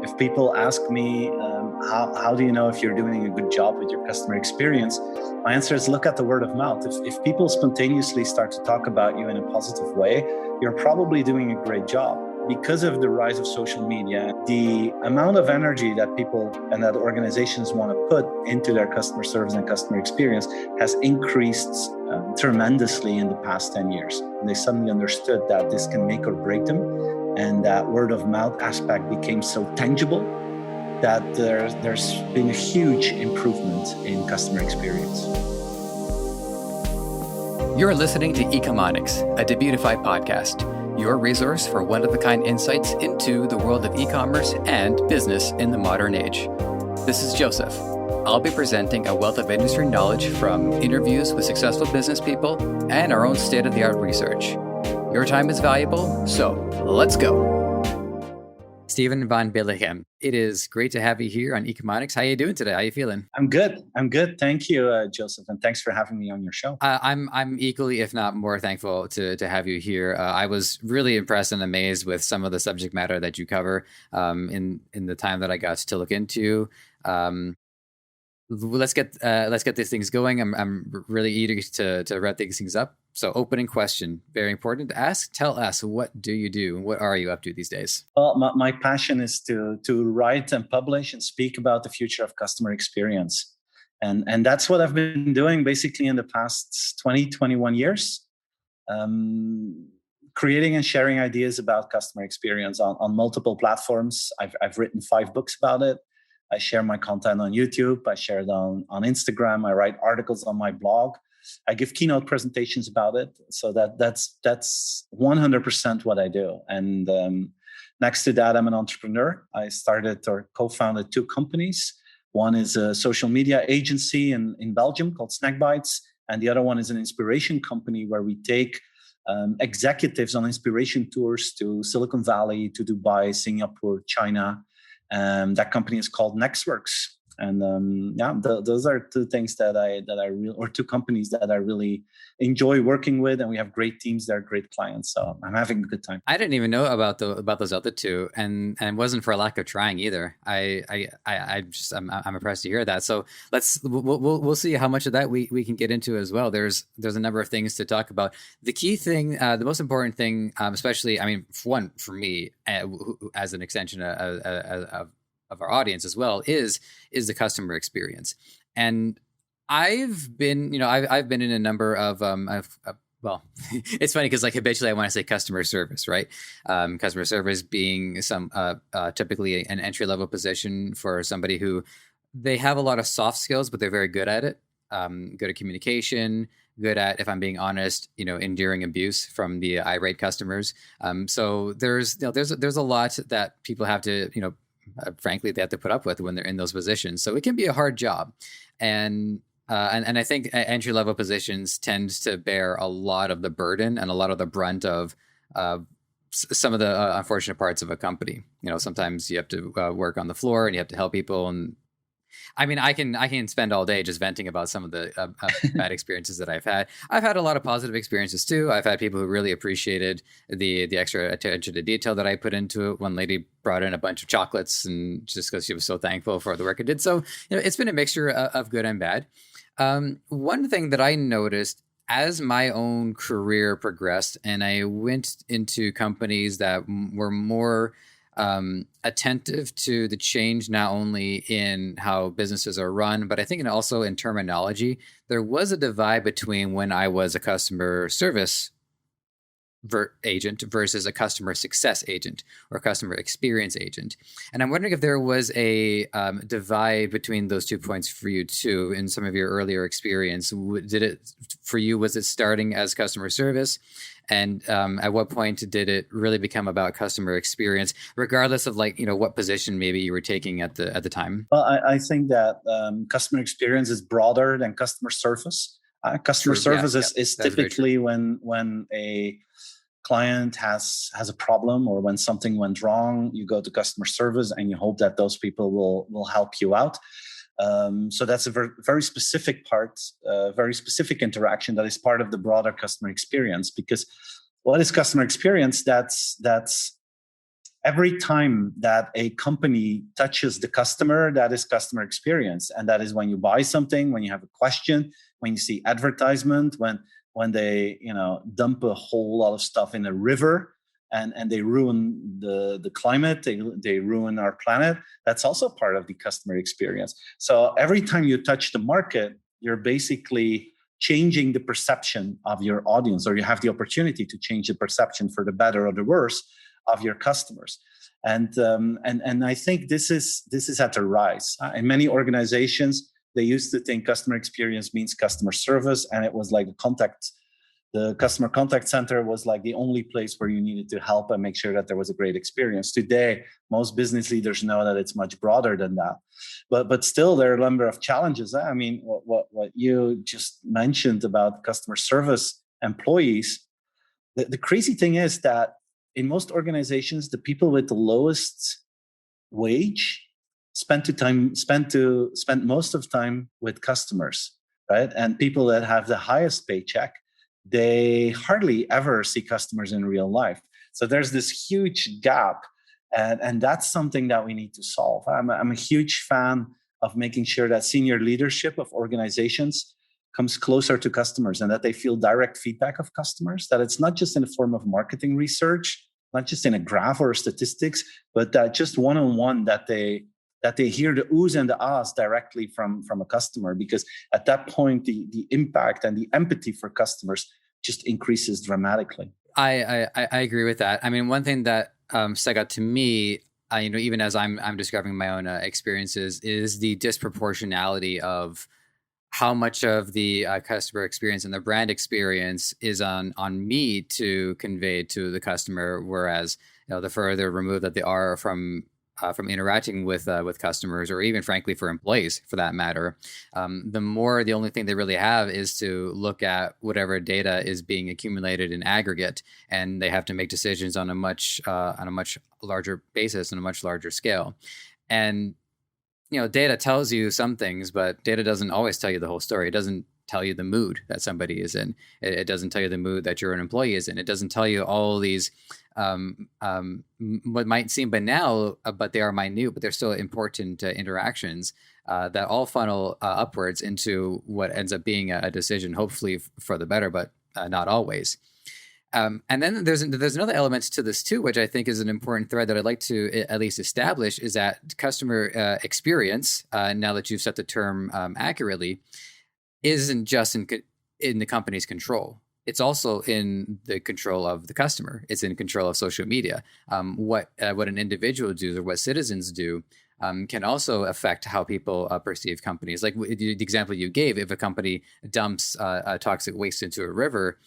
If people ask me, how do you know if you're doing a good job with your customer experience? My answer is look at the word of mouth. If people spontaneously start to talk about you in a positive way, you're probably doing a great job. Because of the rise of social media, the amount of energy that people and that organizations want to put into their customer service and customer experience has increased tremendously in the past 10 years. And they suddenly understood that this can make or break them. And that word of mouth aspect became so tangible that there's been a huge improvement in customer experience. You're listening to Ecomonics, a Debutify podcast, your resource for one-of-a-kind insights into the world of e-commerce and business in the modern age. This is Joseph. I'll be presenting a wealth of industry knowledge from interviews with successful business people and our own state-of-the-art research. Your time is valuable, so let's go. Steven Van Belleghem, it is great to have you here on Ecomonics. How are you doing today? How are you feeling? I'm good. Thank you, Joseph, and thanks for having me on your show. I'm equally, if not more, thankful to have you here. I was really impressed and amazed with some of the subject matter that you cover in the time that I got to look into. Let's get these things going. I'm really eager to wrap these things up. So, opening question, very important to ask. Tell us, what do you do? What are you up to these days? Well, my passion is to write and publish and speak about the future of customer experience, and that's what I've been doing basically in the past 21 years. Creating and sharing ideas about customer experience on multiple platforms. I've written 5 books about it. I share my content on YouTube. I share it on Instagram. I write articles on my blog. I give keynote presentations about it. So that's 100% what I do. And next to that, I'm an entrepreneur. I started or co-founded 2 companies. One is a social media agency in Belgium called Snack Bites. And the other one is an inspiration company where we take executives on inspiration tours to Silicon Valley, to Dubai, Singapore, China. That company is called Nextworks, and those are 2 things that I really, or 2 companies that I really enjoy working with, and we have great teams. They're great clients, so I'm having a good time. I didn't even know about those other 2, and wasn't for lack of trying either. I'm impressed to hear that. So we'll see how much of that we can get into as well. There's a number of things to talk about. The key thing, the most important thing, especially, I mean, for me as an extension of our audience as well, is the customer experience. And I've been in a number of well, it's funny because like habitually I want to say customer service, right? Customer service being some typically an entry level position for somebody who they have a lot of soft skills, but they're very good at it. Good at communication, good at, if I'm being honest, enduring abuse from the irate customers. So there's a lot that people have to, frankly, they have to put up with when they're in those positions. So it can be a hard job. And I think entry level positions tend to bear a lot of the burden and a lot of the brunt of some of the unfortunate parts of a company. Sometimes you have to work on the floor and you have to help people. And I mean, I can spend all day just venting about some of the bad experiences that I've had. I've had a lot of positive experiences too. I've had people who really appreciated the extra attention to detail that I put into it. One lady brought in a bunch of chocolates, and just because she was so thankful for the work I did. So it's been a mixture of good and bad. One thing that I noticed as my own career progressed, and I went into companies that were more attentive to the change, not only in how businesses are run, but I think also in terminology. There was a divide between when I was a customer service agent versus a customer success agent or customer experience agent. And I'm wondering if there was a divide between those 2 points for you too in some of your earlier experience. Was it starting as customer service? And at what point did it really become about customer experience, regardless of what position maybe you were taking at the time? Well, I think that customer experience is broader than customer service. Customer service is typically when a client has a problem or when something went wrong, you go to customer service and you hope that those people will help you out. So that's a very, very specific part, very specific interaction that is part of the broader customer experience. Because what is customer experience? That's every time that a company touches the customer, that is customer experience. And that is when you buy something, when you have a question, when you see advertisement, when they dump a whole lot of stuff in a river and they ruin the climate, they ruin our planet. That's also part of the customer experience. So every time you touch the market, you're basically changing the perception of your audience, or you have the opportunity to change the perception for the better or the worse of your customers. And I think this is at a rise. In many organizations, they used to think customer experience means customer service, and it was like the customer contact center was like the only place where you needed to help and make sure that there was a great experience. Today, most business leaders know that it's much broader than that. But still, there are a number of challenges. I mean, what you just mentioned about customer service employees, the crazy thing is that in most organizations, the people with the lowest wage spend most of time with customers, right? And people that have the highest paycheck, they hardly ever see customers in real life. So there's this huge gap, and that's something that we need to solve. I'm a huge fan of making sure that senior leadership of organizations comes closer to customers and that they feel direct feedback of customers, that it's not just in the form of marketing research, not just in a graph or statistics, but that just one-on-one that they hear the oohs and the ahs directly from a customer, because at that point, the impact and the empathy for customers just increases dramatically. I agree with that. I mean, one thing that stuck out to me, even as I'm discovering my own experiences, is the disproportionality of how much of the customer experience and the brand experience is on me to convey to the customer, whereas the further removed that they are from interacting with customers, or even frankly for employees for that matter, the only thing they really have is to look at whatever data is being accumulated in aggregate, and they have to make decisions on a much larger basis and a much larger scale. And data tells you some things, but data doesn't always tell you the whole story. It doesn't tell you the mood that somebody is in. It doesn't tell you the mood that your own employee is in. It doesn't tell you all these what might seem banal, but they are minute, but they're still important interactions that all funnel upwards into what ends up being a decision, hopefully for the better, but not always. And then there's another element to this too, which I think is an important thread that I'd like to at least establish, is that customer experience, now that you've set the term accurately, isn't just in the company's control. It's also in the control of the customer. It's in control of social media. What an individual does or what citizens do can also affect how people perceive companies. Like the example you gave, if a company dumps toxic waste into a river,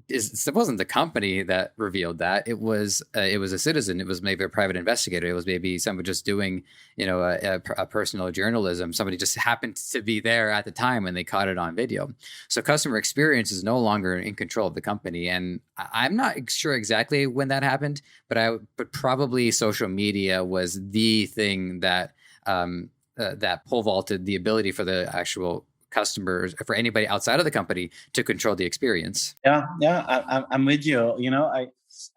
it wasn't the company that revealed that. It was a citizen. It was maybe a private investigator. It was maybe someone just doing, a personal journalism. Somebody just happened to be there at the time and they caught it on video. So customer experience is no longer in control of the company. And I'm not sure exactly when that happened, but probably social media was the thing that that pole vaulted the ability for the actual customers, for anybody outside of the company, to control the experience. Yeah, I'm with you.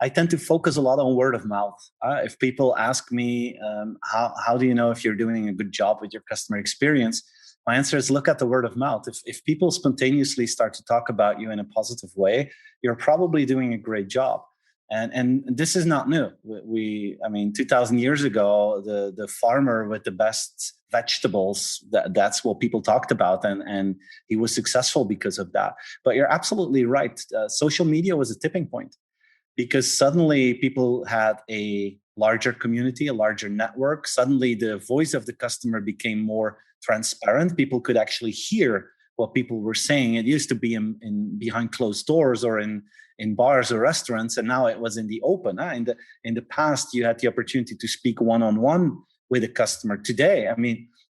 I tend to focus a lot on word of mouth. If people ask me, how do you know if you're doing a good job with your customer experience? My answer is look at the word of mouth. If people spontaneously start to talk about you in a positive way, you're probably doing a great job. And this is not new. 2,000 years ago, the farmer with the best vegetables, that's what people talked about. And he was successful because of that. But you're absolutely right. Social media was a tipping point, because suddenly people had a larger community, a larger network. Suddenly the voice of the customer became more transparent. People could actually hear what people were saying. It used to be in behind closed doors or in bars or restaurants, and now it was in the open. In the past, you had the opportunity to speak one-on-one with a customer. Today,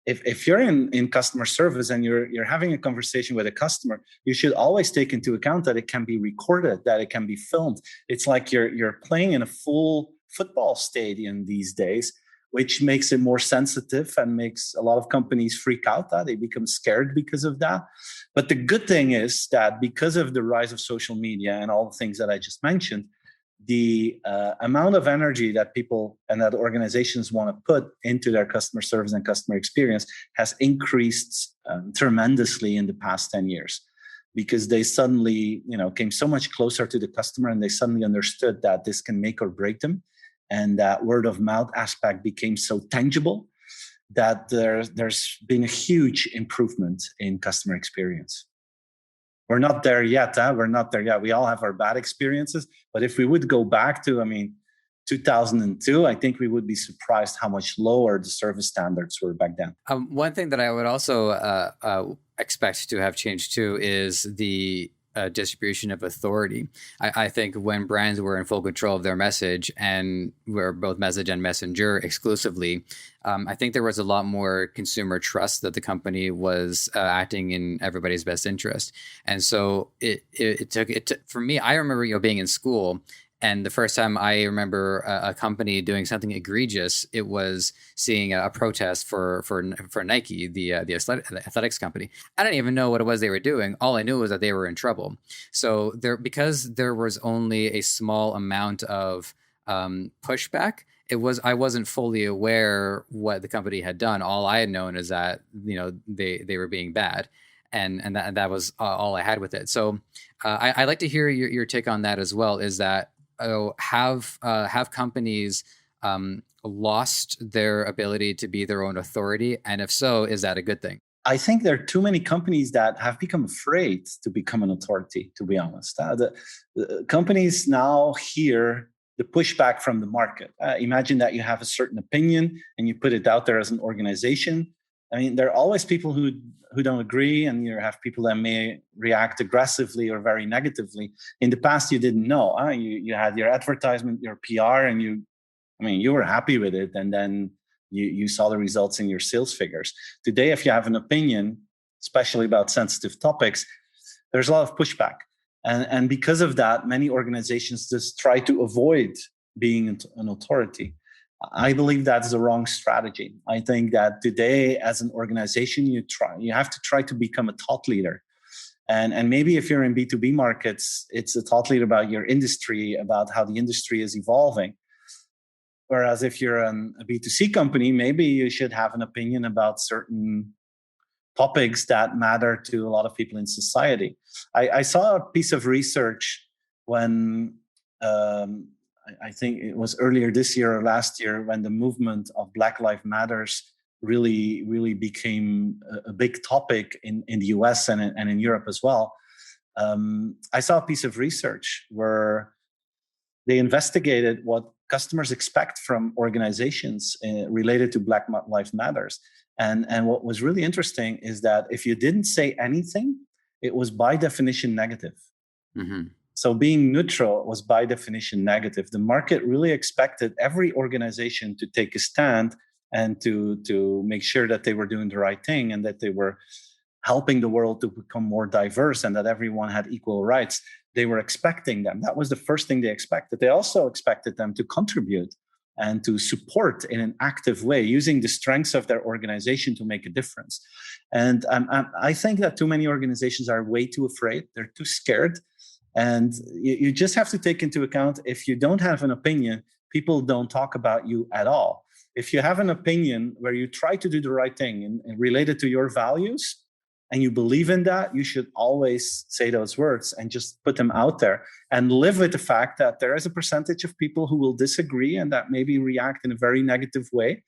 if you're in customer service and you're having a conversation with a customer, you should always take into account that it can be recorded, that it can be filmed. It's like you're playing in a full football stadium these days, which makes it more sensitive and makes a lot of companies freak out. That they become scared because of that. But the good thing is that because of the rise of social media and all the things that I just mentioned, the amount of energy that people and that organizations want to put into their customer service and customer experience has increased tremendously in the past 10 years, because they suddenly, came so much closer to the customer, and they suddenly understood that this can make or break them. And that word of mouth aspect became so tangible that there's been a huge improvement in customer experience. We're not there yet. We're not there yet. We all have our bad experiences. But if we would go back to, 2002, I think we would be surprised how much lower the service standards were back then. One thing that I would also expect to have changed too is the distribution of authority. I think when brands were in full control of their message, and were both message and messenger exclusively, I think there was a lot more consumer trust that the company was acting in everybody's best interest. And so it took for me. I remember being in school, and the first time I remember a company doing something egregious, it was seeing a protest for Nike, the athletics company. I didn't even know what it was they were doing. All I knew was that they were in trouble. So because there was only a small amount of pushback, I wasn't fully aware what the company had done. All I had known is that they were being bad. And that was all I had with it. So I'd like to hear your take on that as well. Is that have companies lost their ability to be their own authority? And if so, is that a good thing? I think there are too many companies that have become afraid to become an authority, to be honest. The companies now hear the pushback from the market. Imagine that you have a certain opinion and you put it out there as an organization. There are always people who don't agree, and you have people that may react aggressively or very negatively. In the past, you didn't know. You had your advertisement, your PR, and you were happy with it, and then you saw the results in your sales figures. Today, if you have an opinion, especially about sensitive topics, there's a lot of pushback. And because of that, many organizations just try to avoid being an authority. I believe that's the wrong strategy. I think that today, as an organization, you have to try to become a thought leader. And maybe if you're in B2B markets, it's a thought leader about your industry, about how the industry is evolving. Whereas if you're a B2C company, maybe you should have an opinion about certain topics that matter to a lot of people in society. I saw a piece of research when I think it was earlier this year or last year, when the movement of Black Lives Matters really, really became a big topic in the US and in Europe as well. I saw a piece of research where they investigated what customers expect from organizations related to Black Lives Matters. And what was really interesting is that if you didn't say anything, it was by definition negative. Mm-hmm. So being neutral was by definition negative. The market really expected every organization to take a stand and to make sure that they were doing the right thing, and that they were helping the world to become more diverse, and that everyone had equal rights. They were expecting them. That was the first thing they expected. They also expected them to contribute and to support in an active way, using the strengths of their organization to make a difference. And I think that too many organizations are way too afraid. They're too scared. And you just have to take into account, if you don't have an opinion, people don't talk about you at all. If you have an opinion where you try to do the right thing and related to your values, and you believe in that, you should always say those words and just put them out there, and live with the fact that there is a percentage of people who will disagree and that maybe react in a very negative way.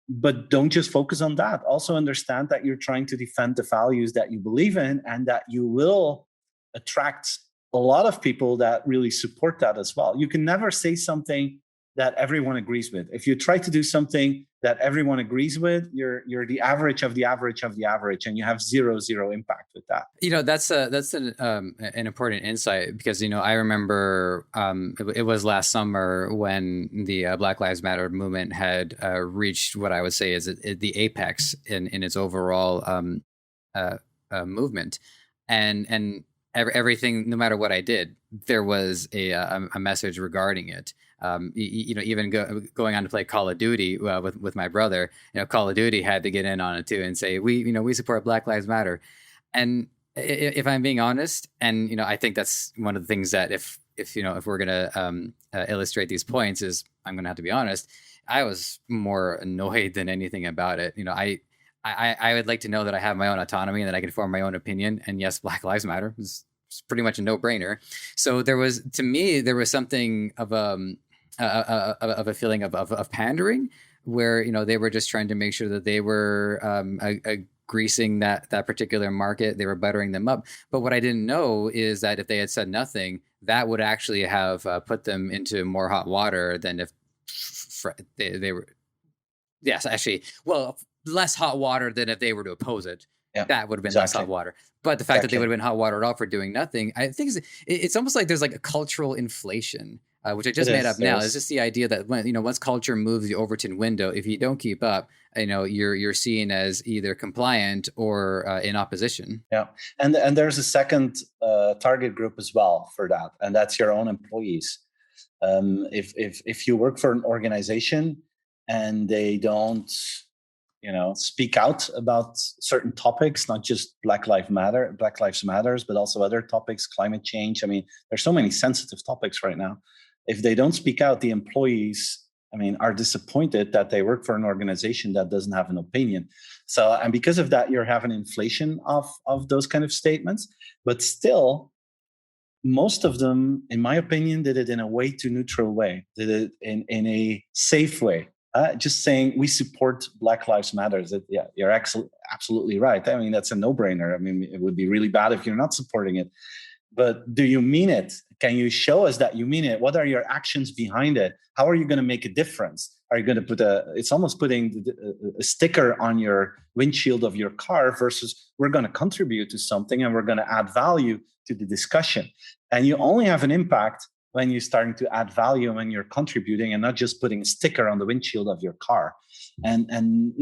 But don't just focus on that. Also understand that you're trying to defend the values that you believe in, and that you will attract a lot of people that really support that as well. You can never say something that everyone agrees with. If you try to do something that everyone agrees with, you're the average of the average of the average, and you have zero impact with that. That's an important insight, because I remember it was last summer when the Black Lives Matter movement had reached what I would say is the apex in its overall movement, and everything, no matter what I did, there was a message regarding it. Even going on to play Call of Duty with my brother, Call of Duty had to get in on it too and say, we support Black Lives Matter. And if I'm being honest, and I think that's one of the things that if if we're gonna illustrate these points, is I'm gonna have to be honest. I was more annoyed than anything about it. I would like to know that I have my own autonomy and that I can form my own opinion. And yes, Black Lives Matter is pretty much a no-brainer. So there was something of a feeling of pandering, where they were just trying to make sure that they were greasing that particular market. They were buttering them up. But what I didn't know is that if they had said nothing, that would actually have put them into more hot water than if they were. Yes, actually, well, less hot water than if they were to oppose it. Yeah, that would have been less hot water. But the fact that they would have been hot water at all for doing nothing, I think it's almost like there's like a cultural inflation, which I just made up now. It's just the idea that once culture moves the Overton window, if you don't keep up, you're seen as either compliant or in opposition. Yeah, and there's a second target group as well for that, and that's your own employees. If you work for an organization and they don't speak out about certain topics, not just Black Lives Matters, but also other topics, climate change. I mean, there's so many sensitive topics right now. If they don't speak out, the employees, are disappointed that they work for an organization that doesn't have an opinion. So, and because of that, you're having inflation of those kind of statements. But still, most of them, in my opinion, did it in a way too neutral way, did it in a safe way. Just saying we support Black Lives Matter. Yeah, you're absolutely right. That's a no-brainer. It would be really bad if you're not supporting it. But do you mean it? Can you show us that you mean it? What are your actions behind it? How are you going to make a difference? Are you going to put it's almost putting a sticker on your windshield of your car versus we're going to contribute to something and we're going to add value to the discussion. And you only have an impact when you're starting to add value, when you're contributing and not just putting a sticker on the windshield of your car. And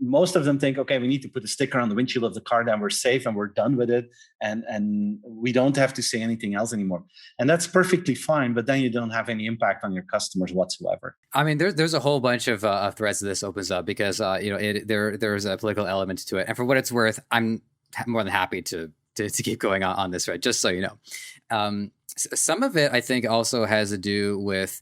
most of them think, okay, we need to put a sticker on the windshield of the car, then we're safe and we're done with it. And we don't have to say anything else anymore. And that's perfectly fine, but then you don't have any impact on your customers whatsoever. There's a whole bunch of threads that this opens up because, there's a political element to it. And for what it's worth, I'm more than happy to keep going on this thread, just so you know. Some of it, I think, also has to do with,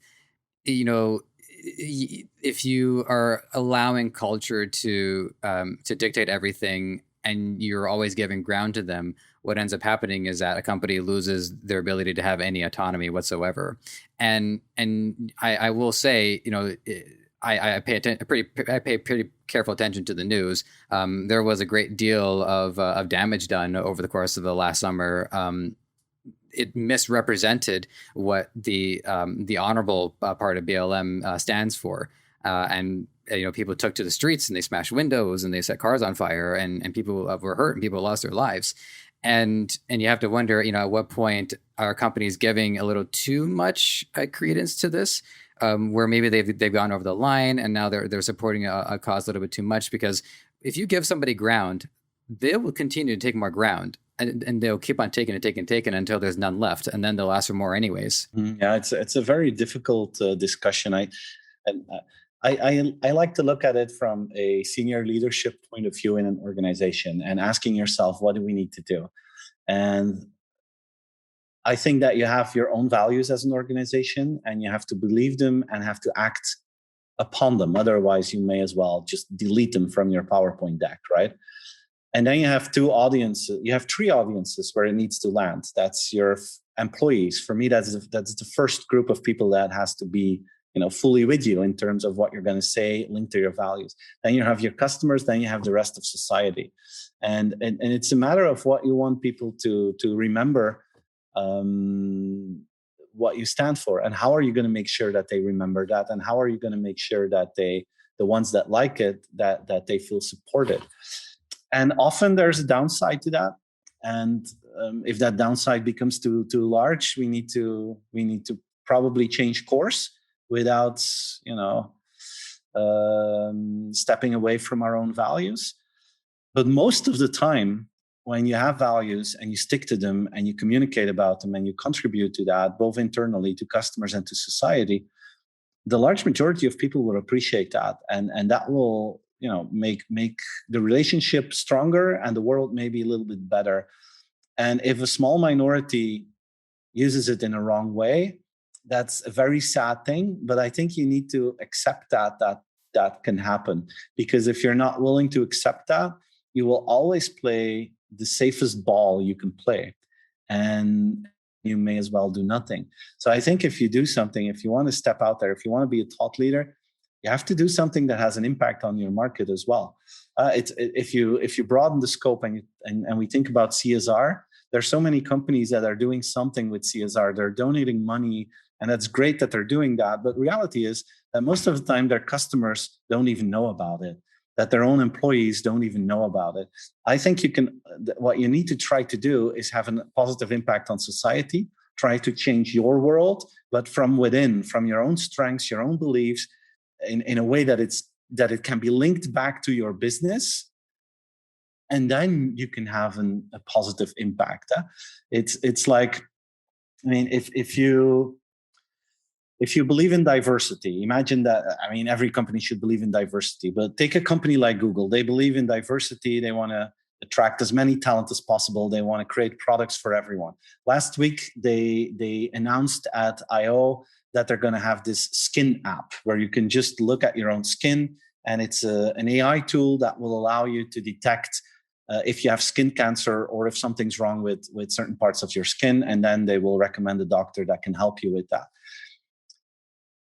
if you are allowing culture to dictate everything and you're always giving ground to them, what ends up happening is that a company loses their ability to have any autonomy whatsoever. And I will say, I pay pretty careful attention to the news. There was a great deal of damage done over the course of the last summer. It misrepresented what the honorable part of BLM stands for, and people took to the streets and they smashed windows and they set cars on fire, and people were hurt and people lost their lives. And you have to wonder, at what point are companies giving a little too much credence to this, where maybe they've gone over the line and now they're supporting a cause a little bit too much? Because if you give somebody ground, they will continue to take more ground. And they'll keep on taking until there's none left, and then they'll ask for more anyways. Yeah, it's a very difficult discussion. I like to look at it from a senior leadership point of view in an organization and asking yourself, what do we need to do? And I think that you have your own values as an organization, and you have to believe them and have to act upon them. Otherwise, you may as well just delete them from your PowerPoint deck, right? And then you have three audiences where it needs to land. That's your employees. For me, that's the first group of people that has to be, fully with you in terms of what you're going to say, linked to your values. Then you have your customers. Then you have the rest of society, and it's a matter of what you want people to remember, what you stand for, and how are you going to make sure that they remember that, and how are you going to make sure that the ones that like it, that they feel supported. And often there's a downside to that, and if that downside becomes too large, we need to probably change course without stepping away from our own values. But most of the time, when you have values and you stick to them and you communicate about them and you contribute to that, both internally to customers and to society, the large majority of people will appreciate that, and that will make the relationship stronger and the world maybe a little bit better. And if a small minority uses it in a wrong way, that's a very sad thing. But I think you need to accept that can happen, because if you're not willing to accept that, you will always play the safest ball you can play, and you may as well do nothing. So I think if you do something, if you want to step out there, if you want to be a thought leader, you have to do something that has an impact on your market as well. If you broaden the scope and we think about CSR, there's so many companies that are doing something with CSR. They're donating money, and that's great that they're doing that. But reality is that most of the time their customers don't even know about it, that their own employees don't even know about it. I think what you need to try to do is have a positive impact on society, try to change your world, but from within, from your own strengths, your own beliefs, in a way that it can be linked back to your business, and then you can have a positive impact. It's like, I mean, if you believe in diversity, imagine that. I mean, every company should believe in diversity, but take a company like Google. They believe in diversity. They want to attract as many talent as possible. They want to create products for everyone. Last week, they announced at I/O that they're going to have this skin app where you can just look at your own skin, and it's an AI tool that will allow you to detect if you have skin cancer or if something's wrong with certain parts of your skin, and then they will recommend a doctor that can help you with that.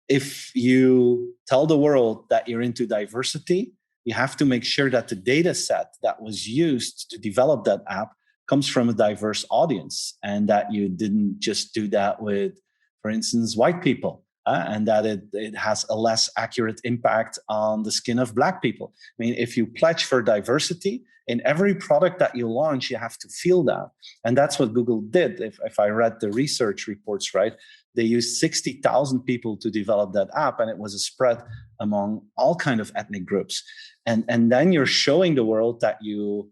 If you tell the world that you're into diversity, you have to make sure that the data set that was used to develop that app comes from a diverse audience, and that you didn't just do that with, for instance, white people, and that it has a less accurate impact on the skin of Black people. I mean, if you pledge for diversity in every product that you launch, you have to feel that. And that's what Google did. If I read the research reports right, they used 60,000 people to develop that app, and it was a spread among all kind of ethnic groups. And then you're showing the world that you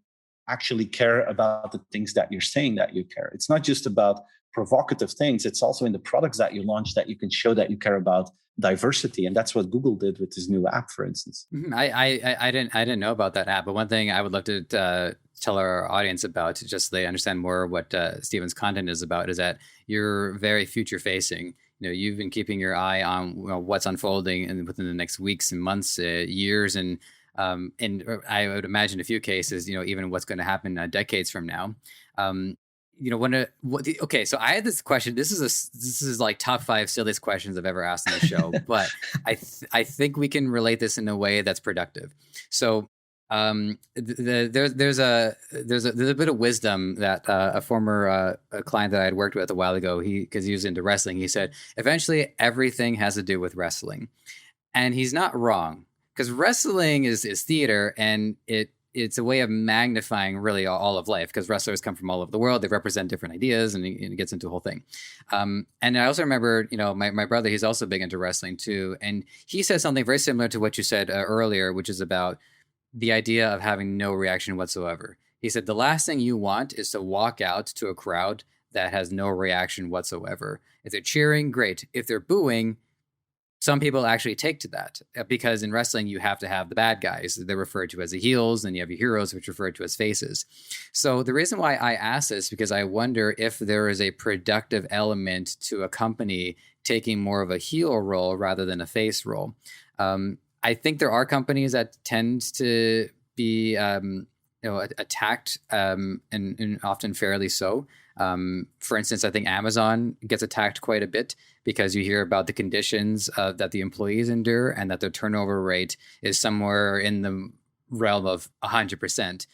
actually care about the things that you're saying that you care. It's not just about provocative things. It's also in the products that you launch that you can show that you care about diversity. And that's what Google did with this new app, for instance. I didn't know about that app, but one thing I would love to tell our audience about, just so they understand more what Steven's content is about, is that you're very future facing. You know, you've been keeping your eye on what's unfolding within the next weeks and months, years, and I would imagine a few cases, even what's going to happen decades from now. Okay, so I had this question. This is like top 5 silliest questions I've ever asked on the show, but I think we can relate this in a way that's productive. So there's a bit of wisdom that a former client that I had worked with a while ago, because he was into wrestling, he said, eventually everything has to do with wrestling. And he's not wrong, because wrestling is theater, and it's a way of magnifying really all of life, because wrestlers come from all over the world. They represent different ideas, and it gets into a whole thing. And I also remember, my brother, he's also big into wrestling too. And he said something very similar to what you said earlier, which is about the idea of having no reaction whatsoever. He said, the last thing you want is to walk out to a crowd that has no reaction whatsoever. If they're cheering, great. If they're booing, some people actually take to that, because in wrestling, you have to have the bad guys. They're referred to as the heels, and you have your heroes, which are referred to as faces. So the reason why I ask this, because I wonder if there is a productive element to a company taking more of a heel role rather than a face role. I think there are companies that tend to be attacked, and often fairly so. For instance, I think Amazon gets attacked quite a bit, because you hear about the conditions that the employees endure, and that their turnover rate is somewhere in the realm of 100%.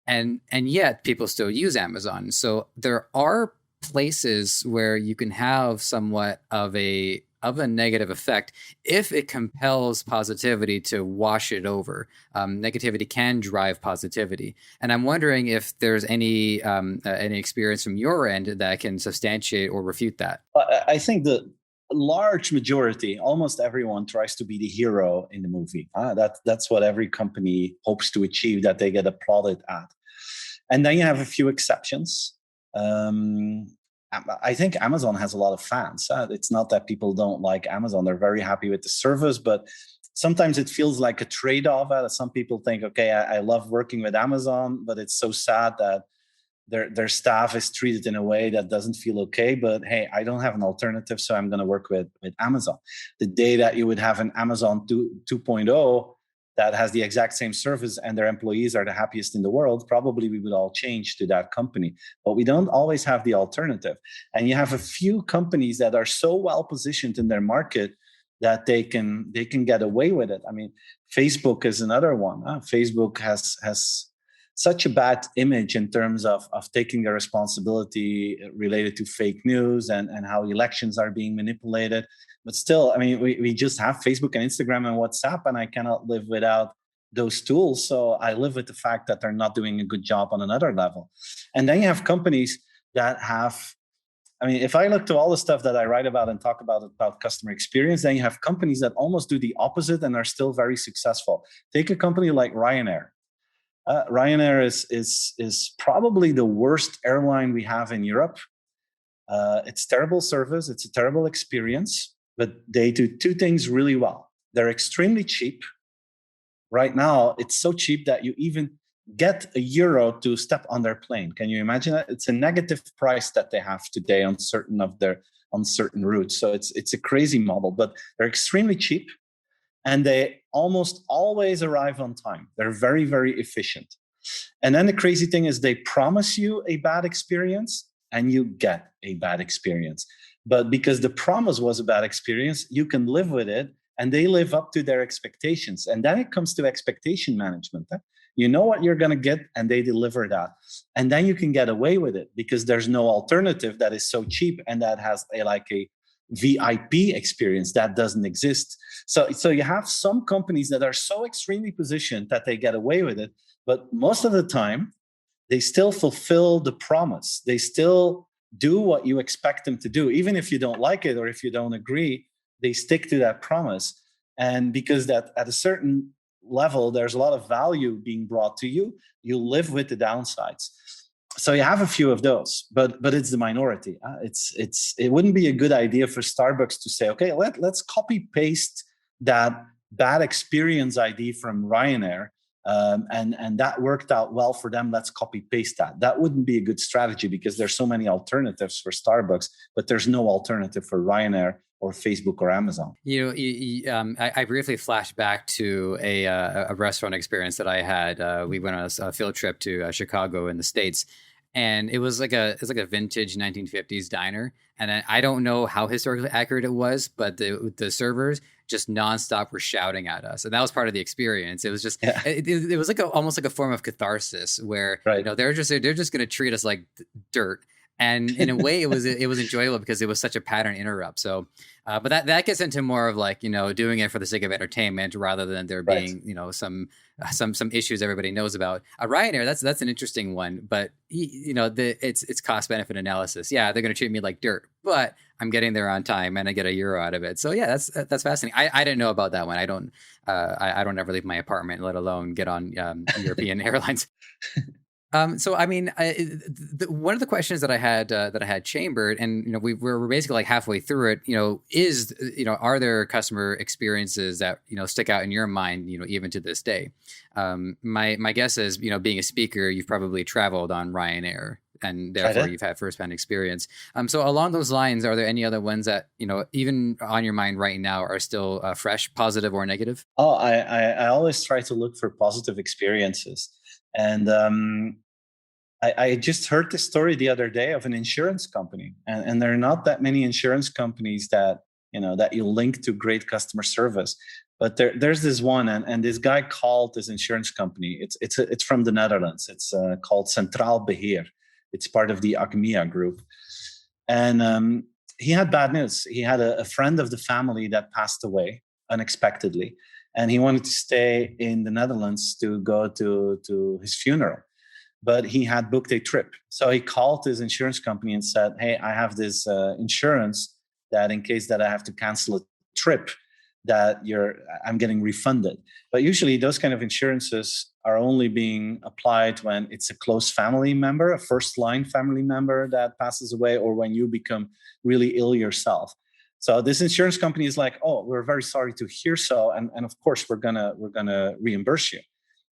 And yet people still use Amazon. So there are places where you can have somewhat of a negative effect if it compels positivity to wash it over. Negativity can drive positivity. And I'm wondering if there's any experience from your end that can substantiate or refute that. I think the large majority, almost everyone, tries to be the hero in the movie. That's what every company hopes to achieve, that they get applauded at. And then you have a few exceptions. I think Amazon has a lot of fans. It's not that people don't like Amazon. They're very happy with the service, but sometimes it feels like a trade-off. Some people think, okay, I love working with Amazon, but it's so sad that their staff is treated in a way that doesn't feel okay, but hey, I don't have an alternative, so I'm going to work with Amazon. The day that you would have an Amazon 2.0 that has the exact same service and their employees are the happiest in the world, probably we would all change to that company. But we don't always have the alternative. And you have a few companies that are so well positioned in their market that they can get away with it. I mean, Facebook is another one. Facebook has such a bad image in terms of taking the responsibility related to fake news and how elections are being manipulated. But still, I mean, we just have Facebook and Instagram and WhatsApp, and I cannot live without those tools. So I live with the fact that they're not doing a good job on another level. And then you have companies that have, I mean, if I look to all the stuff that I write about and talk about customer experience, then you have companies that almost do the opposite and are still very successful. Take a company like Ryanair. Ryanair is probably the worst airline we have in Europe. It's terrible service. It's a terrible experience, but they do two things really well. They're extremely cheap. Right now, it's so cheap that you even get €1 to step on their plane. Can you imagine that? It's a negative price that they have today on certain routes. So it's a crazy model, but they're extremely cheap. And they almost always arrive on time. They're very, very efficient. And then the crazy thing is they promise you a bad experience and you get a bad experience. But because the promise was a bad experience, you can live with it and they live up to their expectations. And then it comes to expectation management. You know what you're going to get and they deliver that. And then you can get away with it because there's no alternative that is so cheap and that has a VIP experience that doesn't exist. So you have some companies that are so extremely positioned that they get away with it, but most of the time they still fulfill the promise. They still do what you expect them to do, even if you don't like it or if you don't agree. They stick to that promise, and because that at a certain level there's a lot of value being brought to you, you live with the downsides. So you have a few of those, but it's the minority. It wouldn't be a good idea for Starbucks to say, okay, let's copy paste that bad experience ID from Ryanair, and that worked out well for them. Let's copy paste that. That wouldn't be a good strategy because there's so many alternatives for Starbucks, but there's no alternative for Ryanair or Facebook or Amazon. I briefly flashed back to a restaurant experience that I had. We went on a field trip to Chicago in the States, and it was like a vintage 1950s diner. And I don't know how historically accurate it was, but the servers just nonstop were shouting at us, and that was part of the experience. It was just it was like almost like a form of catharsis where they're just going to treat us like dirt. And in a way, it was enjoyable because it was such a pattern interrupt. So, but that gets into more of doing it for the sake of entertainment rather than there being some issues everybody knows about. Ryanair, that's an interesting one, but it's cost benefit analysis. Yeah, they're going to treat me like dirt, but I'm getting there on time and I get €1 out of it. So yeah, that's fascinating. I didn't know about that one. I don't ever leave my apartment, let alone get on European airlines. So I mean, one of the questions that I had chambered, and we're basically like halfway through it. Is are there customer experiences that stick out in your mind, even to this day? My guess is being a speaker, you've probably traveled on Ryanair, and therefore you've had firsthand experience. So along those lines, are there any other ones that even on your mind right now are still fresh, positive or negative? Oh, I always try to look for positive experiences. And I just heard this story the other day of an insurance company, and there are not that many insurance companies that that you link to great customer service, but there's this one, and this guy called this insurance company. It's from the Netherlands. It's called Centraal Beheer. It's part of the Achmea group, and he had bad news. He had a friend of the family that passed away unexpectedly, and he wanted to stay in the Netherlands to go to his funeral. But he had booked a trip. So he called his insurance company and said, hey, I have this insurance that in case that I have to cancel a trip, that I'm getting refunded. But usually those kind of insurances are only being applied when it's a close family member, a first line family member that passes away, or when you become really ill yourself. So this insurance company is like, oh, we're very sorry to hear so. And of course, we're gonna reimburse you.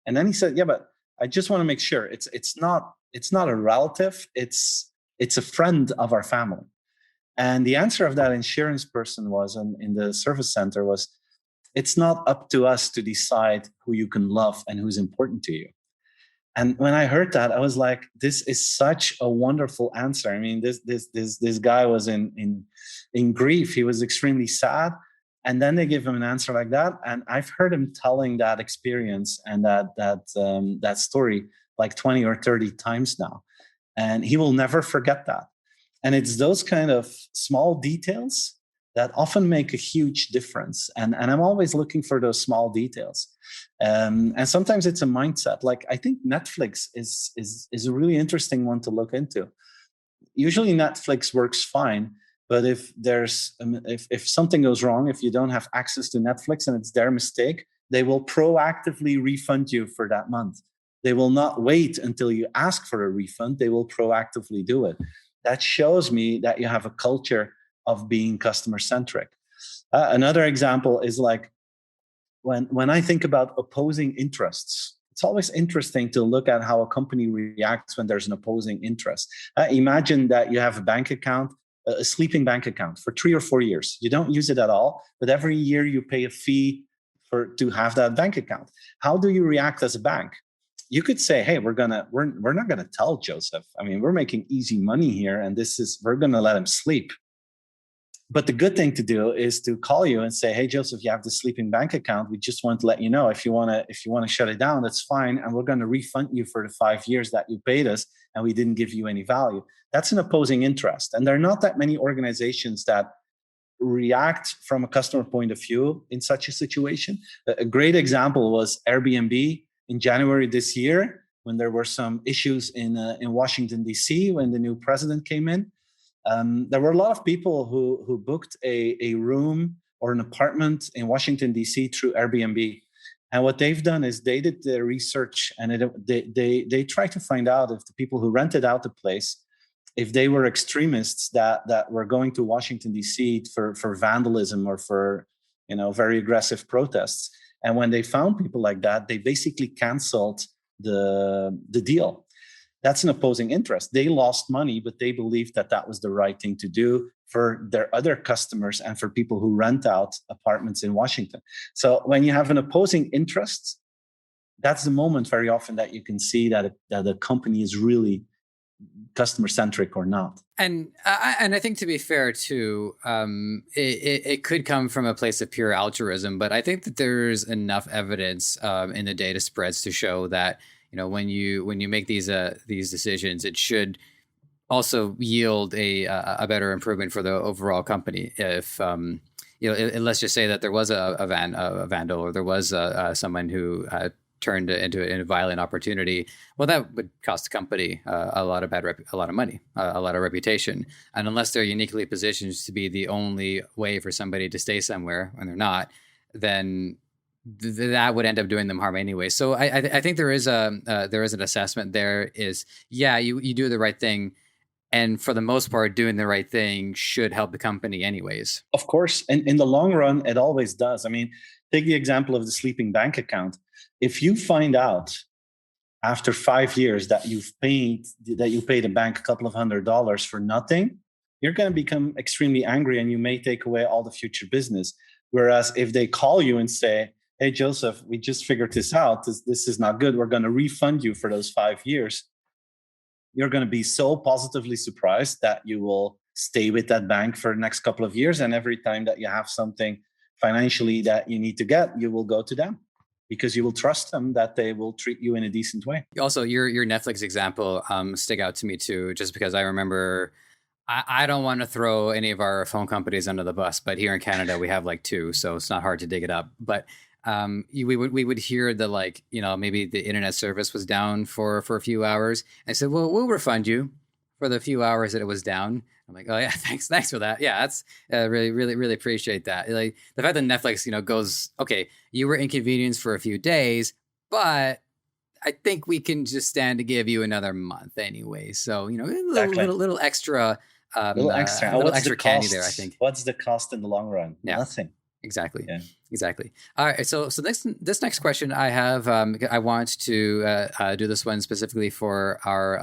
And then he said, yeah, but I just want to make sure it's not it's not a relative, it's a friend of our family. And the answer of that insurance person was, in the service center, was, it's not up to us to decide who you can love and who's important to you. And when I heard that, I was like, this is such a wonderful answer. I mean, this guy was in grief. He was extremely sad. And then they give him an answer like that. And I've heard him telling that experience and that story like 20 or 30 times now. And he will never forget that. And it's those kind of small details that often make a huge difference. And I'm always looking for those small details. And sometimes it's a mindset. Like, I think Netflix is a really interesting one to look into. Usually Netflix works fine, but if something goes wrong, if you don't have access to Netflix and it's their mistake, they will proactively refund you for that month. They will not wait until you ask for a refund. They will proactively do it. That shows me that you have a culture of being customer centric. Another example is like when I think about opposing interests, it's always interesting to look at how a company reacts when there's an opposing interest. Imagine that you have a bank account, a sleeping bank account for 3 or 4 years. You don't use it at all, but every year you pay a fee to have that bank account. How do you react as a bank? You could say, hey, we're not gonna tell Joseph. I mean, we're making easy money here, and we're gonna let him sleep. But the good thing to do is to call you and say, hey, Joseph, you have this sleeping bank account. We just want to let you know, if you want to shut it down, that's fine. And we're going to refund you for the 5 years that you paid us and we didn't give you any value. That's an opposing interest. And there are not that many organizations that react from a customer point of view in such a situation. A great example was Airbnb in January this year, when there were some issues in Washington, D.C., when the new president came in. There were a lot of people who booked a room or an apartment in Washington, D.C. through Airbnb. And what they've done is they did their research and they tried to find out if the people who rented out the place, if they were extremists that were going to Washington, D.C. for vandalism or for very aggressive protests. And when they found people like that, they basically canceled the deal. That's an opposing interest. They lost money, but they believed that was the right thing to do for their other customers and for people who rent out apartments in Washington. So when you have an opposing interest, that's the moment very often that you can see that a company is really customer centric or not. And I think, to be fair too, it could come from a place of pure altruism, but I think that there's enough evidence in the data spreads to show that when you make these decisions, it should also yield a better improvement for the overall company. If let's just say that there was a vandal, or there was someone who turned into a violent opportunity, well, that would cost the company a lot of money, a lot of reputation. And unless they're uniquely positioned to be the only way for somebody to stay somewhere when they're not, then that would end up doing them harm anyway. So I think there is an assessment there. Is you do the right thing, and for the most part, doing the right thing should help the company anyways. Of course, and in the long run, it always does. I mean, take the example of the sleeping bank account. If you find out after 5 years that you paid a bank a couple of $100s for nothing, you're going to become extremely angry, and you may take away all the future business. Whereas if they call you and say, hey, Joseph, we just figured this out. This is not good. We're going to refund you for those 5 years. You're going to be so positively surprised that you will stay with that bank for the next couple of years. And every time that you have something financially that you need to get, you will go to them because you will trust them that they will treat you in a decent way. Also, your Netflix example stick out to me too, just because I remember, I don't want to throw any of our phone companies under the bus, but here in Canada, we have like 2, so it's not hard to dig it up. But we would hear that maybe the internet service was down for a few hours. And I said, well, we'll refund you for the few hours that it was down. I'm like, oh yeah, thanks for that. Yeah, that's really, really, really appreciate that. Like the fact that Netflix, goes, okay, you were inconvenienced for a few days, but I think we can just stand to give you another month anyway. So, little extra, little extra candy there, I think. What's the cost in the long run? Yeah. Nothing. Exactly. Yeah. Exactly. All right. So this next question I have, I want to do this one specifically for our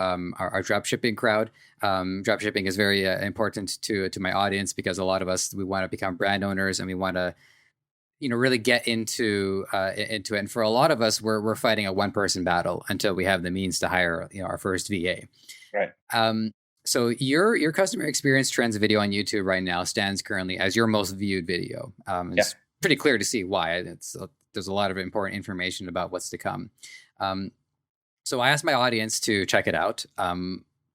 dropshipping crowd. Dropshipping is very important to my audience because a lot of us, we want to become brand owners and we want to, really get into it. And for a lot of us, we're fighting a one person battle until we have the means to hire, our first VA. Right. So your customer experience trends video on YouTube right now stands currently as your most viewed video. It's pretty clear to see why. There's a lot of important information about what's to come. So I asked my audience to check it out,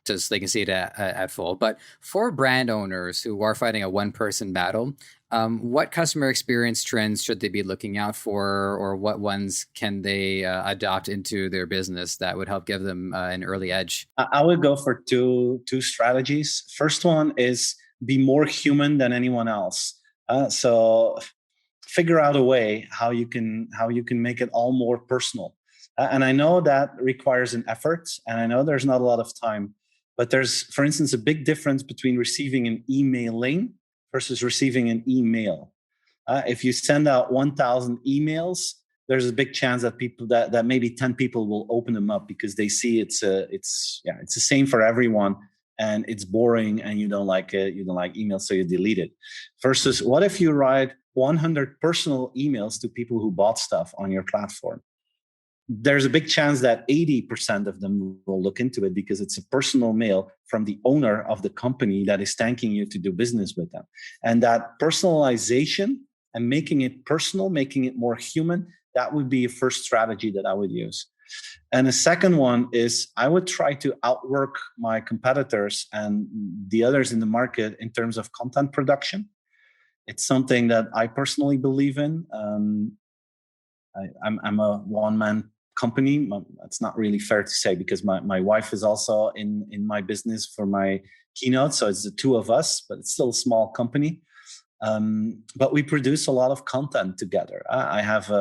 just so they can see it at full. But for brand owners who are fighting a one-person battle, what customer experience trends should they be looking out for, or what ones can they adopt into their business that would help give them an early edge? I would go for two strategies. First one is be more human than anyone else. So figure out a way how you can make it all more personal. And I know that requires an effort, and I know there's not a lot of time. But there's, for instance, a big difference between receiving an emailing versus receiving an email. If you send out 1,000 emails, there's a big chance that that maybe 10 people will open them up because they see it's the same for everyone, and it's boring, and you don't like it. You don't like emails, so you delete it. Versus, what if you write 100 personal emails to people who bought stuff on your platform? There's a big chance that 80% of them will look into it because it's a personal mail from the owner of the company that is thanking you to do business with them. And that personalization and making it personal, making it more human, that would be a first strategy that I would use. And the second one is I would try to outwork my competitors and the others in the market in terms of content production. It's something that I personally believe in. I'm a one-man company. That's not really fair to say because my wife is also in my business for my keynote. So it's the two of us, but it's still a small company. But we produce a lot of content together. I have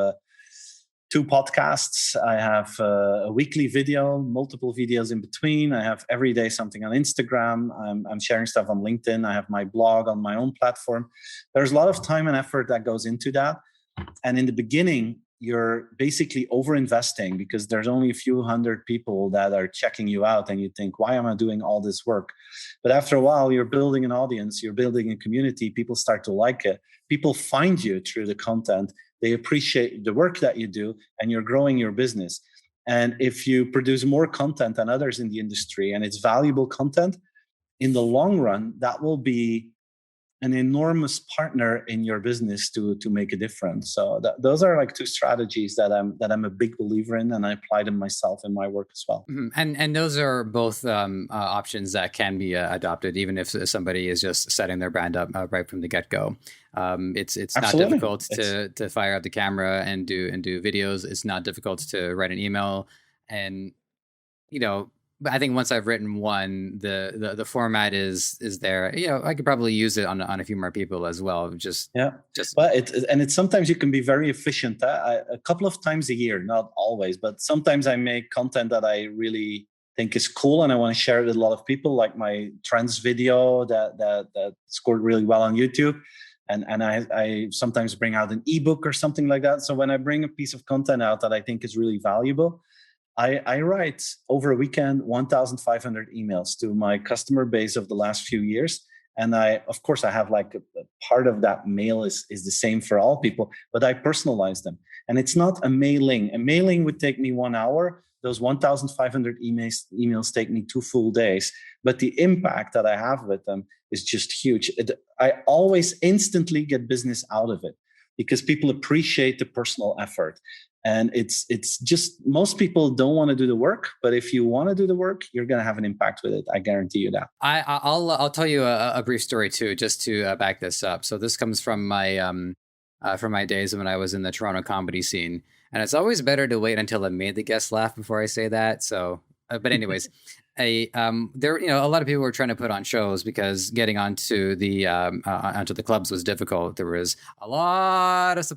2 podcasts. I have a weekly video, multiple videos in between. I have every day something on Instagram. I'm sharing stuff on LinkedIn. I have my blog on my own platform. There's a lot of time and effort that goes into that. And in the beginning, you're basically over-investing because there's only a few hundred people that are checking you out, and you think, why am I doing all this work? But after a while, you're building an audience, you're building a community, people start to like it. People find you through the content. They appreciate the work that you do, and you're growing your business. And if you produce more content than others in the industry, and it's valuable content, in the long run, that will be an enormous partner in your business to make a difference. So those are like 2 strategies that I'm a big believer in, and I apply them myself in my work as well. Mm-hmm. And those are both options that can be adopted, even if somebody is just setting their brand up right from the get-go. It's not difficult to fire up the camera and do videos. It's not difficult to write an email, and but I think once I've written one, the format is there. I could probably use it on a few more people as well. But it's sometimes you can be very efficient. A couple of times a year, not always, but sometimes I make content that I really think is cool and I want to share it with a lot of people, like my trends video that scored really well on YouTube. And I sometimes bring out an ebook or something like that. So when I bring a piece of content out that I think is really valuable, I write over a weekend 1,500 emails to my customer base of the last few years. And of course, I have like a part of that mail is the same for all people, but I personalize them. And it's not a mailing. A mailing would take me 1 hour. Those 1,500 emails take me 2 full days. But the impact that I have with them is just huge. I always instantly get business out of it because people appreciate the personal effort. And it's just, most people don't want to do the work, but if you want to do the work, you're going to have an impact with it. I guarantee you that. I'll tell you a brief story too, just to back this up. So this comes from my days when I was in the Toronto comedy scene, and it's always better to wait until I made the guests laugh before I say that. So, but anyways, there a lot of people were trying to put on shows because getting onto the clubs was difficult. There was a lot of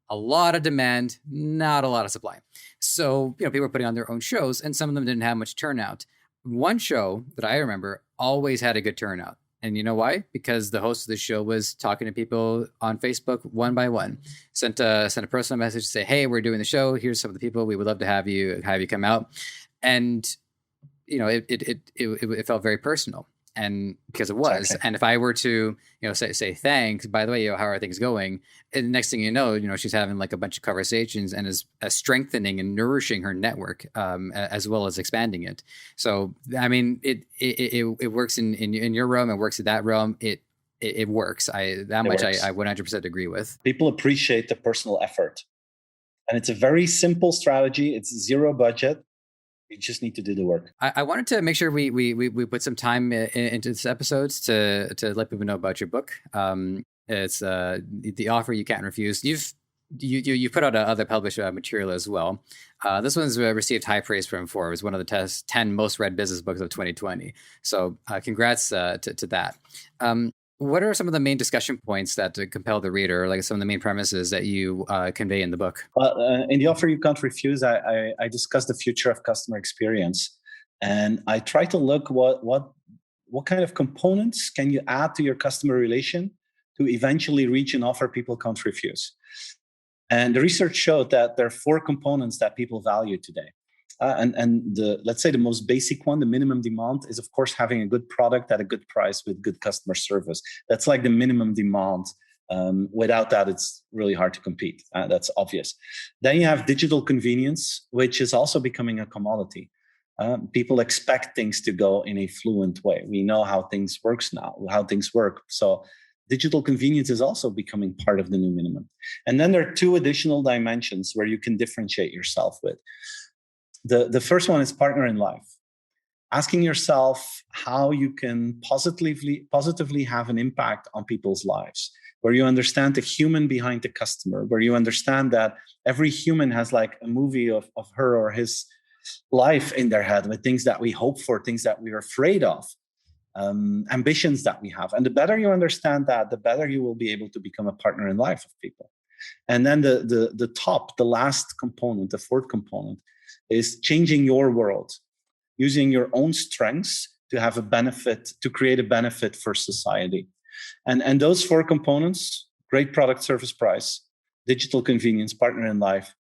a lot of demand, not a lot of supply. So, people were putting on their own shows, and some of them didn't have much turnout. One show that I remember always had a good turnout, And you know why? Because the host of the show was talking to people on Facebook one by one. Sent a personal message to say, "Hey, we're doing the show. Here's some of the people. We would love to have you come out." And it felt very personal, and because it was. Exactly. And if I were to say thanks, by the way, how are things going? And next thing you know, she's having like a bunch of conversations and is strengthening and nourishing her network, as well as expanding it. So I mean, it works in your realm. It works in that realm. It works. I 100% agree with. People appreciate the personal effort, and it's a very simple strategy. It's zero budget. You just need to do the work. I wanted to make sure we put some time into this episodes to let people know about your book. It's The Offer You Can't Refuse. You put out other published material as well. This one's received high praise from Forbes, one of the 10 most read business books of 2020. So congrats to that. What are some of the main discussion points that compel the reader, like some of the main premises that you convey in the book? In The Offer You Can't Refuse, I discuss the future of customer experience. And I try to look what kind of components can you add to your customer relation to eventually reach an offer people can't refuse. And the research showed that there are 4 components that people value today. Let's say the most basic one, the minimum demand, is of course having a good product at a good price with good customer service. That's like the minimum demand. Without that, it's really hard to compete. That's obvious. Then you have digital convenience, which is also becoming a commodity. People expect things to go in a fluent way. We know how things work now, So digital convenience is also becoming part of the new minimum. And then there are 2 additional dimensions where you can differentiate yourself with. The first one is partner in life. Asking yourself how you can positively have an impact on people's lives, where you understand the human behind the customer, where you understand that every human has like a movie of her or his life in their head with things that we hope for, things that we're afraid of, ambitions that we have. And the better you understand that, the better you will be able to become a partner in life of people. And then the last component, the 4th component, is changing your world, using your own strengths to have a benefit, to create a benefit for society. And those 4 components, great product, service, price, digital convenience, partner in life,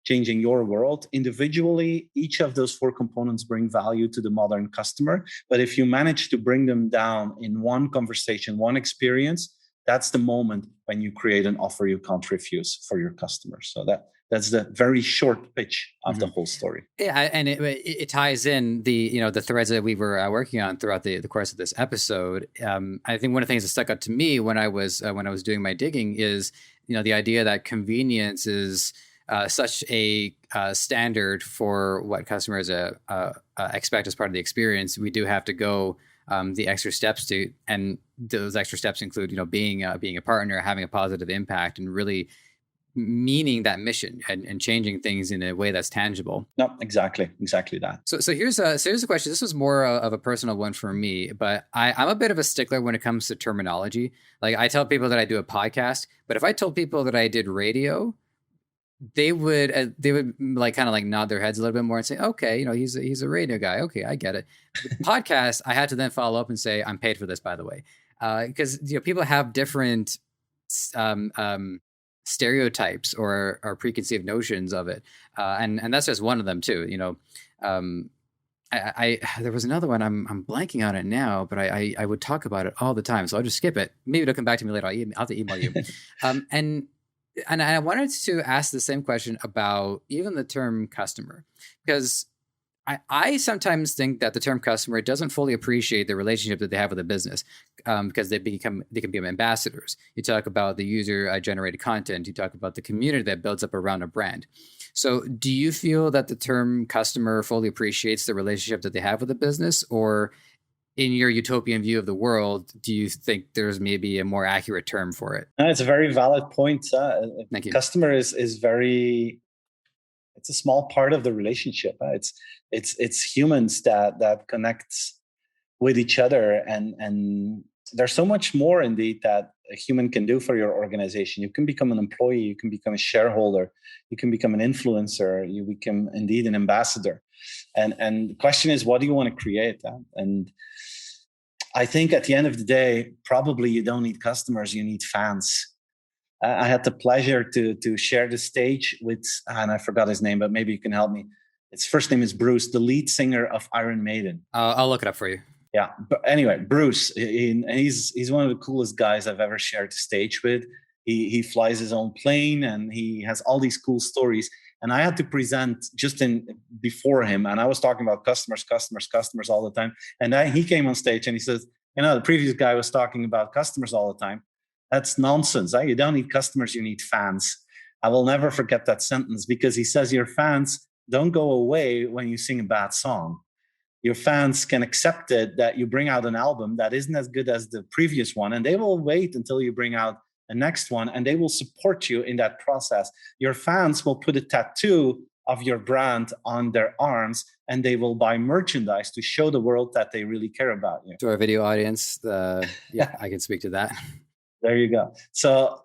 changing your world, individually, each of those 4 components bring value to the modern customer. But if you manage to bring them down in one conversation, one experience, that's the moment when you create an offer you can't refuse for your customers. So that's the very short pitch of the whole story. Yeah, and it ties in the threads that we were working on throughout the course of this episode. I think one of the things that stuck out to me when I was doing my digging is the idea that convenience is such a standard for what customers expect as part of the experience. We do have to go the extra steps to, and those extra steps include being a partner, having a positive impact, and really meaning that mission and changing things in a way that's tangible. No, exactly that. So here's a question. This was more of a personal one for me, but I'm a bit of a stickler when it comes to terminology. Like I tell people that I do a podcast, but if I told people that I did radio, they would like kind of like nod their heads a little bit more and say, okay, he's a radio guy. Okay, I get it. With podcast, I had to then follow up and say, I'm paid for this, by the way, because people have different stereotypes or preconceived notions of it, and that's just one of them too. I there was another one, I'm blanking on it now, but I would talk about it all the time, so I'll just skip it. Maybe it'll come back to me later. I'll have to email you. And I wanted to ask the same question about even the term customer, because I sometimes think that the term customer doesn't fully appreciate the relationship that they have with a business, because they can become ambassadors. You talk about the user generated content. You talk about the community that builds up around a brand. So do you feel that the term customer fully appreciates the relationship that they have with a business, or in your utopian view of the world, do you think there's maybe a more accurate term for it? No, it's a very valid point. Thank you. Customer is very, it's a small part of the relationship. It's humans that connects with each other, and there's so much more indeed that a human can do for your organization. You can become an employee, you can become a shareholder, you can become an influencer, you become indeed an ambassador. And the question is, what do you want to create? And I think at the end of the day, probably you don't need customers, you need fans. I had the pleasure to share the stage with, and I forgot his name, but maybe you can help me. His first name is Bruce, the lead singer of Iron Maiden. I'll look it up for you. Yeah, but anyway, Bruce, he's one of the coolest guys I've ever shared the stage with. He flies his own plane, and he has all these cool stories. And I had to present just before him, and I was talking about customers all the time. And he came on stage and he says, the previous guy was talking about customers all the time. That's nonsense. You don't need customers, you need fans. I will never forget that sentence, because he says your fans don't go away when you sing a bad song. Your fans can accept it that you bring out an album that isn't as good as the previous one, and they will wait until you bring out the next one, and they will support you in that process. Your fans will put a tattoo of your brand on their arms, and they will buy merchandise to show the world that they really care about you. To our video audience, yeah, I can speak to that. There you go. So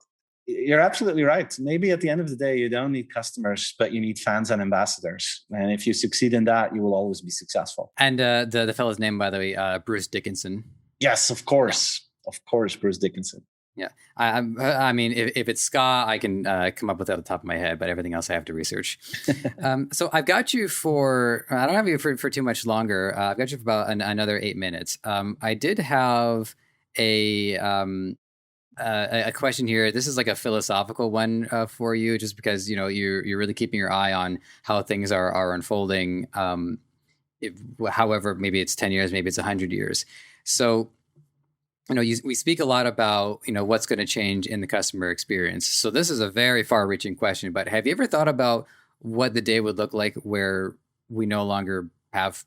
you're absolutely right. Maybe at the end of the day, you don't need customers, but you need fans and ambassadors. And if you succeed in that, you will always be successful. And the fellow's name, by the way, Bruce Dickinson. Yes, of course. Yeah. Of course, Bruce Dickinson. Yeah. I mean, if it's ska, I can come up with it at the top of my head, but everything else I have to research. So I've got you I don't have you for too much longer. I've got you for about another 8 minutes. I did have a question here. This is like a philosophical one for you, just because you're really keeping your eye on how things are unfolding. However, maybe it's 10 years, maybe it's 100 years. So, we speak a lot about what's going to change in the customer experience. So this is a very far-reaching question. But have you ever thought about what the day would look like where we no longer have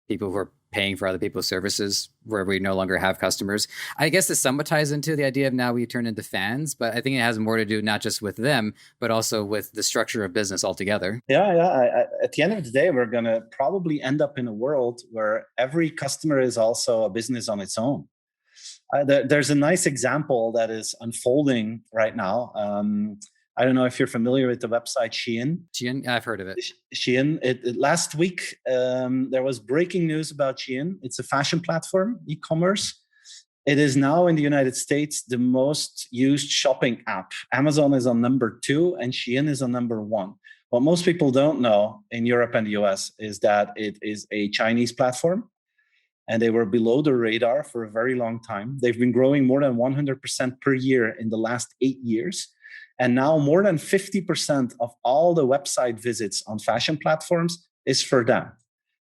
people who are paying for other people's services, where we no longer have customers? I guess this somewhat ties into the idea of now we turn into fans, but I think it has more to do not just with them, but also with the structure of business altogether. Yeah. At the end of the day, we're going to probably end up in a world where every customer is also a business on its own. There's a nice example that is unfolding right now. I don't know if you're familiar with the website Shein. Shein, I've heard of it. Shein. Last week, there was breaking news about Shein. It's a fashion platform, e-commerce. It is now in the United States the most used shopping app. Amazon is on number 2 and Shein is on number 1. What most people don't know in Europe and the US is that it is a Chinese platform, and they were below the radar for a very long time. They've been growing more than 100% per year in the last 8 years. And now more than 50% of all the website visits on fashion platforms is for them.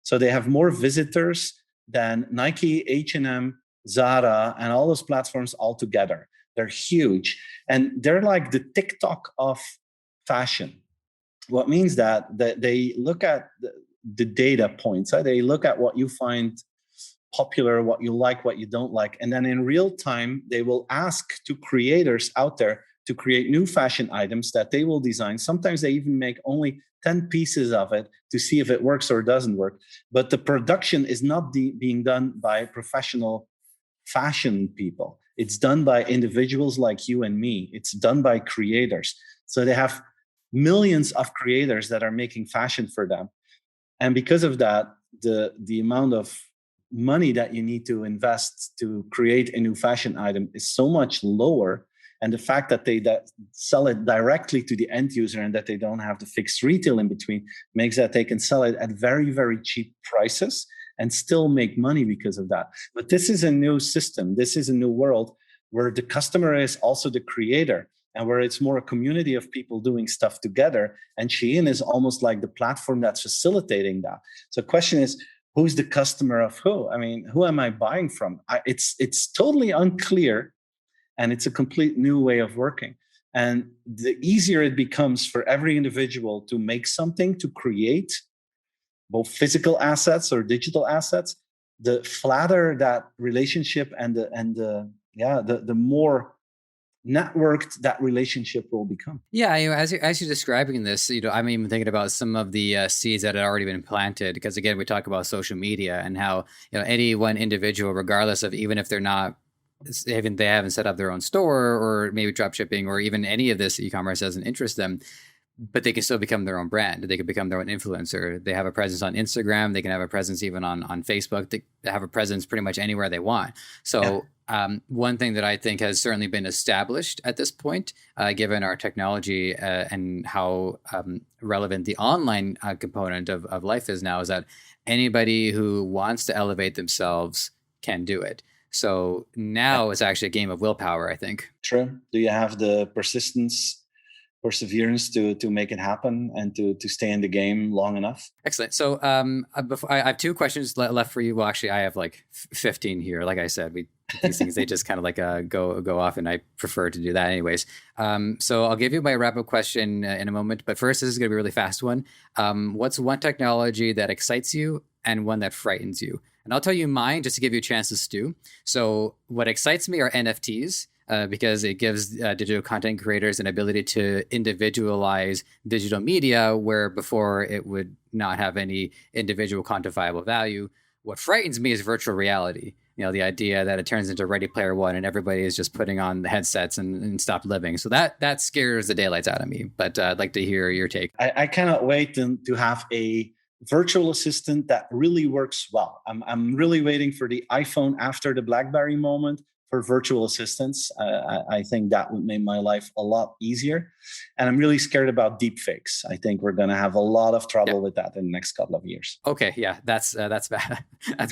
So they have more visitors than Nike, H&M, Zara, and all those platforms all together. They're huge. And they're like the TikTok of fashion. What means that they look at the data points. They look at what you find popular, what you like, what you don't like. And then in real time, they will ask to creators out there to create new fashion items that they will design. Sometimes they even make only 10 pieces of it to see if it works or doesn't work. But the production is not being done by professional fashion people. It's done by individuals like you and me. It's done by creators. So they have millions of creators that are making fashion for them. And because of that, the amount of money that you need to invest to create a new fashion item is so much lower. And the fact that they sell it directly to the end user and that they don't have the fixed retail in between makes that they can sell it at very, very cheap prices and still make money because of that. But this is a new system. This is a new world where the customer is also the creator, and where it's more a community of people doing stuff together. And Shein is almost like the platform that's facilitating that. So the question is, who's the customer of who? I mean, who am I buying from? It's totally unclear, and it's a complete new way of working. And the easier it becomes for every individual to make something, to create both physical assets or digital assets, the flatter that relationship and the more networked that relationship will become. Yeah, as you're describing this, I'm even thinking about some of the seeds that had already been planted. Because again, we talk about social media and how any one individual, regardless of even if they haven't set up their own store or maybe drop shipping or even any of this e-commerce doesn't interest them, but they can still become their own brand. They can become their own influencer. They have a presence on Instagram. They can have a presence even on Facebook. They have a presence pretty much anywhere they want. So one thing that I think has certainly been established at this point, given our technology and how relevant the online component of life is now, is that anybody who wants to elevate themselves can do it. So now it's actually a game of willpower, I think. True. Do you have the perseverance to make it happen and to stay in the game long enough? Excellent. So I have 2 questions left for you. Well, actually, I have like 15 here. Like I said, these things, they just kind of like go off, and I prefer to do that anyways. So I'll give you my wrap-up question in a moment. But first, this is going to be a really fast one. What's one technology that excites you and one that frightens you? And I'll tell you mine just to give you a chance to stew. So what excites me are NFTs. Because it gives digital content creators an ability to individualize digital media where before it would not have any individual quantifiable value. What frightens me is virtual reality. The idea that it turns into Ready Player One and everybody is just putting on the headsets and stop living. So that scares the daylights out of me. But I'd like to hear your take. I cannot wait to have a virtual assistant that really works well. I'm really waiting for the iPhone after the BlackBerry moment for virtual assistants. I think that would make my life a lot easier. And I'm really scared about deepfakes. I think we're going to have a lot of trouble with that in the next couple of years. Okay, yeah, that's bad.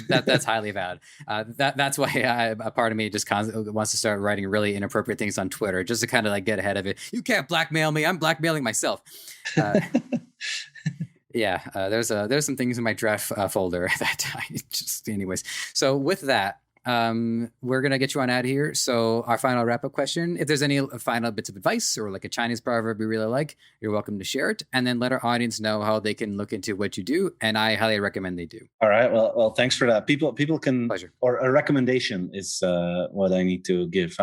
That's highly bad. That's why a part of me just wants to start writing really inappropriate things on Twitter just to kind of like get ahead of it. You can't blackmail me. I'm blackmailing myself. There's some things in my draft folder that I just, anyways. So with that, we're going to get you on out of here. So our final wrap-up question, if there's any final bits of advice or like a Chinese proverb you really like, you're welcome to share it. And then let our audience know how they can look into what you do. And I highly recommend they do. All right. Well, thanks for that. People can, Pleasure. Or a recommendation is what I need to give.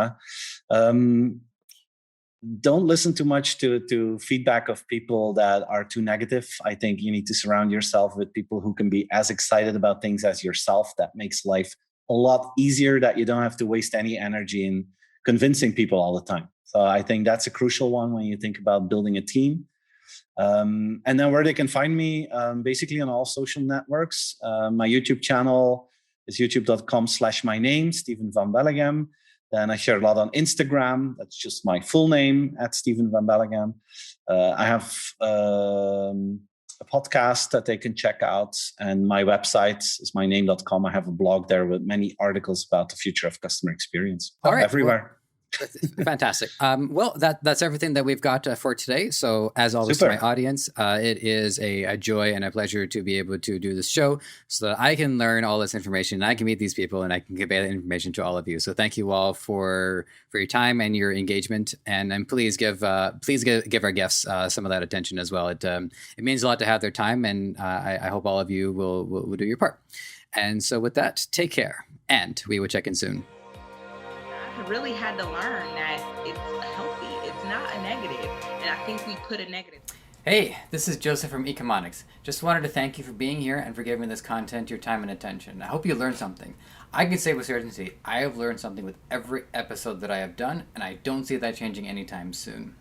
Don't listen too much to feedback of people that are too negative. I think you need to surround yourself with people who can be as excited about things as yourself. That makes life a lot easier, that you don't have to waste any energy in convincing people all the time. So I think that's a crucial one when you think about building a team. And then where they can find me, basically on all social networks. My YouTube channel is youtube.com/my name, Steven Van Belleghem. Then I share a lot on Instagram. That's just my full name, @Steven Van Belleghem. I have a podcast that they can check out. And my website is myname.com. I have a blog there with many articles about the future of customer experience. All right. Everywhere. Fantastic. Well, that's everything that we've got for today. So as always, to my audience, it is a joy and a pleasure to be able to do this show so that I can learn all this information and I can meet these people and I can convey that information to all of you. So thank you all for your time and your engagement. And please give our guests some of that attention as well. It means a lot to have their time, and I hope all of you will do your part. And so with that, take care, and we will check in soon. I really had to learn that it's healthy. It's not a negative. And I think we put a negative. Hey, this is Joseph from Ecomonics. Just wanted to thank you for being here and for giving this content your time and attention. I hope you learned something. I can say with certainty, I have learned something with every episode that I have done, and I don't see that changing anytime soon.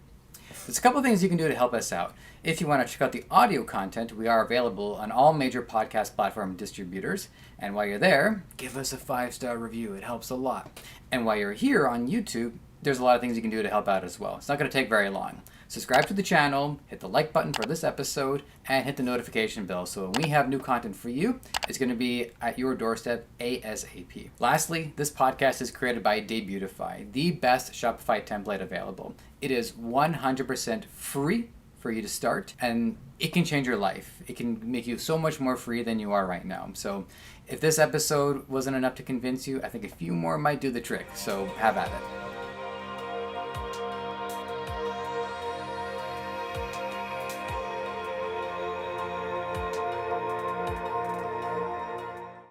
There's a couple things you can do to help us out. If you want to check out the audio content, we are available on all major podcast platform distributors. And while you're there, give us a 5-star review. It helps a lot. And while you're here on YouTube, there's a lot of things you can do to help out as well. It's not going to take very long. Subscribe to the channel, hit the like button for this episode, and hit the notification bell so when we have new content for you, it's going to be at your doorstep ASAP. Lastly, this podcast is created by Debutify, the best Shopify template available. It is 100% free for you to start, and it can change your life. It can make you so much more free than you are right now. So if this episode wasn't enough to convince you, I think a few more might do the trick. So have at it.